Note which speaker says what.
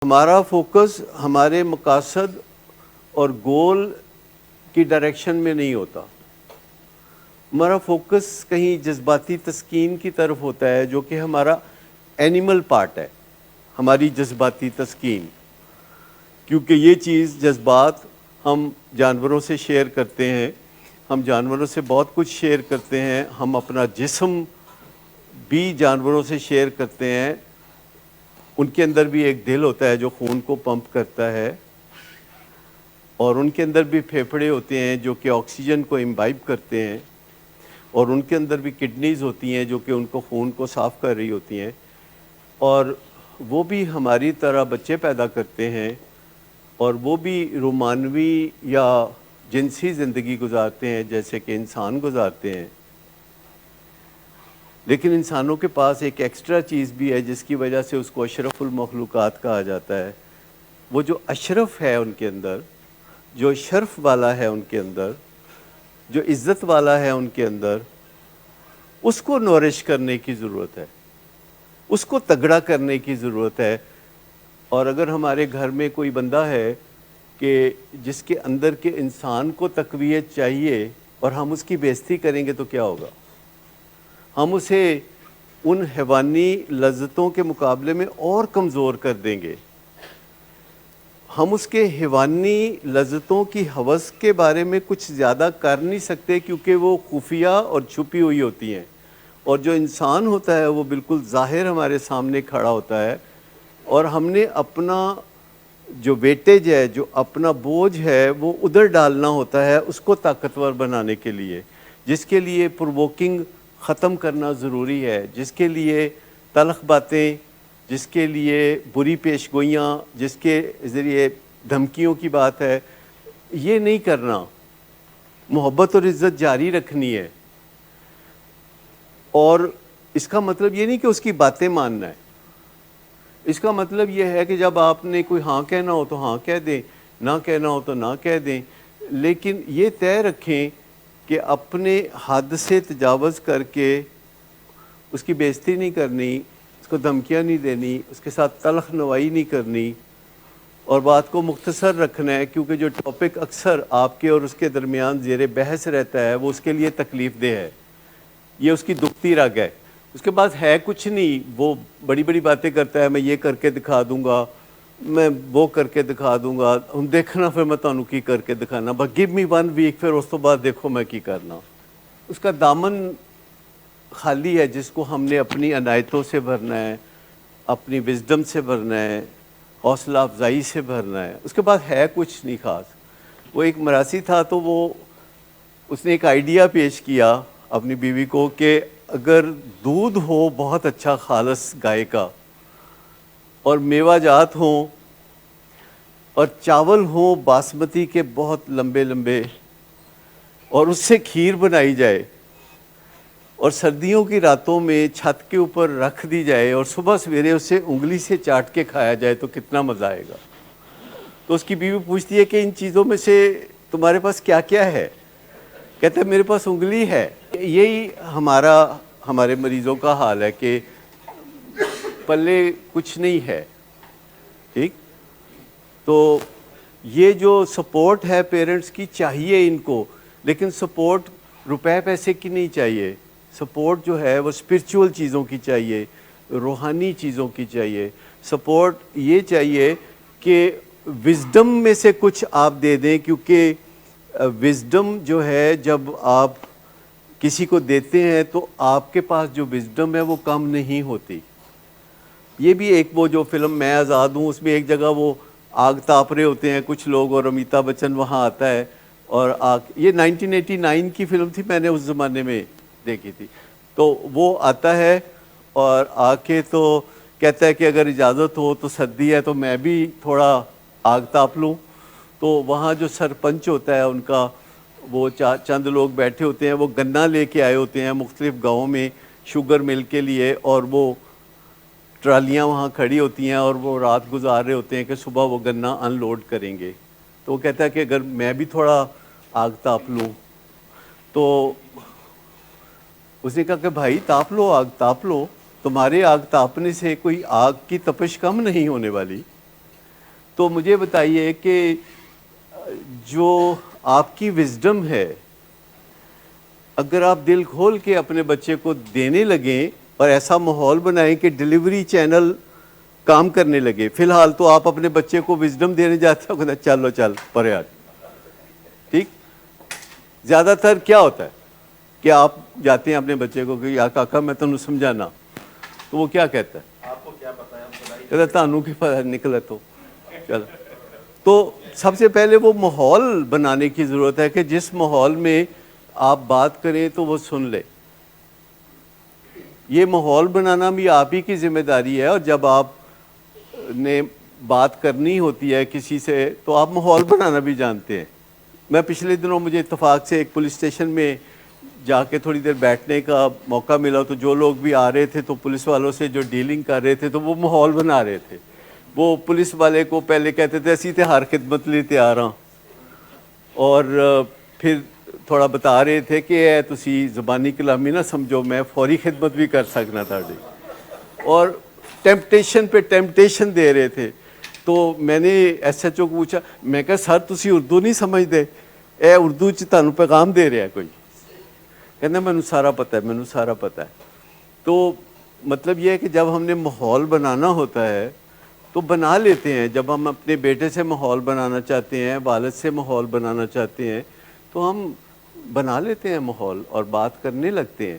Speaker 1: ہمارا فوکس ہمارے مقاصد اور گول کی ڈائریکشن میں نہیں ہوتا. ہمارا فوکس کہیں جذباتی تسکین کی طرف ہوتا ہے، جو کہ ہمارا اینیمل پارٹ ہے، ہماری جذباتی تسکین. کیونکہ یہ چیز جذبات ہم جانوروں سے شیئر کرتے ہیں، ہم جانوروں سے بہت کچھ شیئر کرتے ہیں، ہم اپنا جسم بھی جانوروں سے شیئر کرتے ہیں. ان کے اندر بھی ایک دل ہوتا ہے جو خون کو پمپ کرتا ہے، اور ان کے اندر بھی پھیپھڑے ہوتے ہیں جو کہ آکسیجن کو امبائب کرتے ہیں، اور ان کے اندر بھی کڈنیز ہوتی ہیں جو کہ ان کو خون کو صاف کر رہی ہوتی ہیں، اور وہ بھی ہماری طرح بچے پیدا کرتے ہیں، اور وہ بھی رومانوی یا جنسی زندگی گزارتے ہیں جیسے کہ انسان گزارتے ہیں. لیکن انسانوں کے پاس ایک ایکسٹرا چیز بھی ہے جس کی وجہ سے اس کو اشرف المخلوقات کہا جاتا ہے. وہ جو اشرف ہے ان کے اندر، جو شرف والا ہے ان کے اندر، جو عزت والا ہے ان کے اندر، اس کو نورش کرنے کی ضرورت ہے، اس کو تگڑا کرنے کی ضرورت ہے. اور اگر ہمارے گھر میں کوئی بندہ ہے کہ جس کے اندر کے انسان کو تقویت چاہیے اور ہم اس کی بے عزتی کریں گے تو کیا ہوگا؟ ہم اسے ان حیوانی لذتوں کے مقابلے میں اور کمزور کر دیں گے. ہم اس کے حیوانی لذتوں کی ہوس کے بارے میں کچھ زیادہ کر نہیں سکتے کیونکہ وہ خفیہ اور چھپی ہوئی ہوتی ہیں، اور جو انسان ہوتا ہے وہ بالکل ظاہر ہمارے سامنے کھڑا ہوتا ہے. اور ہم نے اپنا جو ویٹیج ہے، جو اپنا بوجھ ہے، وہ ادھر ڈالنا ہوتا ہے اس کو طاقتور بنانے کے لیے، جس کے لیے پرووکنگ ختم کرنا ضروری ہے، جس کے لیے تلخ باتیں، جس کے لیے بری پیش گوئیاں، جس کے ذریعے دھمکیوں کی بات ہے، یہ نہیں کرنا. محبت اور عزت جاری رکھنی ہے. اور اس کا مطلب یہ نہیں کہ اس کی باتیں ماننا ہے. اس کا مطلب یہ ہے کہ جب آپ نے کوئی ہاں کہنا ہو تو ہاں کہہ دیں، نہ کہنا ہو تو نہ کہہ دیں، لیکن یہ طے رکھیں کہ اپنے حد سے تجاوز کر کے اس کی بے عزتی نہیں کرنی، اس کو دھمکیاں نہیں دینی، اس کے ساتھ تلخ نوائی نہیں کرنی، اور بات کو مختصر رکھنا ہے. کیونکہ جو ٹاپک اکثر آپ کے اور اس کے درمیان زیر بحث رہتا ہے وہ اس کے لیے تکلیف دہ ہے، یہ اس کی دکھتی رگ ہے. اس کے بعد ہے کچھ نہیں، وہ بڑی بڑی باتیں کرتا ہے، میں یہ کر کے دکھا دوں گا، میں وہ کر کے دکھا دوں گا، ہم دیکھنا پھر میں تانوں کی کر کے دکھانا، بس گیو می 1 ویک، پھر اس تو بعد دیکھو میں کی کرنا. اس کا دامن خالی ہے جس کو ہم نے اپنی عنایتوں سے بھرنا ہے، اپنی وزڈم سے بھرنا ہے، حوصلہ افزائی سے بھرنا ہے. اس کے بعد ہے کچھ نہیں خاص. وہ ایک مراسی تھا تو اس نے ایک آئیڈیا پیش کیا اپنی بیوی کو کہ اگر دودھ ہو بہت اچھا خالص گائے کا، اور میوہ جات ہوں، اور چاول ہوں باسمتی کے بہت لمبے لمبے، اور اس سے کھیر بنائی جائے، اور سردیوں کی راتوں میں چھت کے اوپر رکھ دی جائے، اور صبح سویرے اسے انگلی سے چاٹ کے کھایا جائے تو کتنا مزہ آئے گا. تو اس کی بیوی پوچھتی ہے کہ ان چیزوں میں سے تمہارے پاس کیا کیا ہے؟ کہتا ہے میرے پاس انگلی ہے. یہی ہمارے مریضوں کا حال ہے کہ پلے کچھ نہیں ہے. ٹھیک، تو یہ جو سپورٹ ہے پیرنٹس کی چاہیے ان کو، لیکن سپورٹ روپے پیسے کی نہیں چاہیے. سپورٹ جو ہے وہ اسپرچول چیزوں کی چاہیے، روحانی چیزوں کی چاہیے. سپورٹ یہ چاہیے کہ وزڈم میں سے کچھ آپ دے دیں، کیونکہ وزڈم جو ہے جب آپ کسی کو دیتے ہیں تو آپ کے پاس جو وزڈم ہے وہ کم نہیں ہوتی. یہ بھی ایک وہ جو فلم میں آزاد ہوں، اس میں ایک جگہ وہ آگ تاپ رہے ہوتے ہیں کچھ لوگ، اور امیتابھ بچن وہاں آتا ہے، اور یہ 1989 کی فلم تھی، میں نے اس زمانے میں دیکھی تھی. تو وہ آتا ہے اور آ کے تو کہتا ہے کہ اگر اجازت ہو تو سردی ہے تو میں بھی تھوڑا آگ تاپ لوں. تو وہاں جو سرپنچ ہوتا ہے ان کا، وہ چند لوگ بیٹھے ہوتے ہیں، وہ گنا لے کے آئے ہوتے ہیں مختلف گاؤں میں شوگر مل کے لیے، اور وہ ٹرالیاں وہاں کھڑی ہوتی ہیں اور وہ رات گزار رہے ہوتے ہیں کہ صبح وہ گنا ان لوڈ کریں گے. تو وہ کہتا ہے کہ اگر میں بھی تھوڑا آگ تاپ لوں. تو اس نے کہا کہ بھائی تاپ لو، آگ تاپ لو، تمہارے آگ تاپنے سے کوئی آگ کی تپش کم نہیں ہونے والی. تو مجھے بتائیے کہ جو آپ کی وزڈم ہے، اگر آپ دل کھول کے اپنے بچے کو دینے لگیں اور ایسا ماحول بنائیں کہ ڈلیوری چینل کام کرنے لگے. فی الحال تو آپ اپنے بچے کو وزڈم دینے جاتے ہو کہ چلو چل پرے آ. ٹھیک. زیادہ تر کیا ہوتا ہے کہ آپ جاتے ہیں اپنے بچے کو کہ یا کاکا میں تمہیں سمجھانا، تو وہ کیا کہتا ہے؟
Speaker 2: آپ کو کیا پتا ہے،
Speaker 1: کہتا تانوں کی پتہ نکلا. تو چل، تو سب سے پہلے وہ ماحول بنانے کی ضرورت ہے کہ جس ماحول میں آپ بات کریں تو وہ سن لے. یہ ماحول بنانا بھی آپ ہی کی ذمہ داری ہے، اور جب آپ نے بات کرنی ہوتی ہے کسی سے تو آپ ماحول بنانا بھی جانتے ہیں. میں پچھلے دنوں مجھے اتفاق سے ایک پولیس اسٹیشن میں جا کے تھوڑی دیر بیٹھنے کا موقع ملا، تو جو لوگ بھی آ رہے تھے تو پولیس والوں سے جو ڈیلنگ کر رہے تھے تو وہ ماحول بنا رہے تھے. وہ پولیس والے کو پہلے کہتے تھے اسی تے ہر خدمت لیے تیار ہاں، اور پھر تھوڑا بتا رہے تھے کہ اے تسی زبانی کلامی نہ سمجھو، میں فوری خدمت بھی کر سکنا تھا. اور ٹیمپٹیشن پہ ٹیمپٹیشن دے رہے تھے. تو میں نے ایس ایچ او کو پوچھا، میں کہا سر تسی اردو نہیں سمجھتے، اے اردو چ تانوں پیغام دے رہا ہے کوئی. کہنا مینوں سارا پتہ ہے، مینوں سارا پتہ ہے. تو مطلب یہ ہے کہ جب ہم نے ماحول بنانا ہوتا ہے تو بنا لیتے ہیں. جب ہم اپنے بیٹے سے ماحول بنانا چاہتے ہیں، والد سے ماحول بنانا چاہتے ہیں، تو ہم بنا لیتے ہیں ماحول اور بات کرنے لگتے ہیں.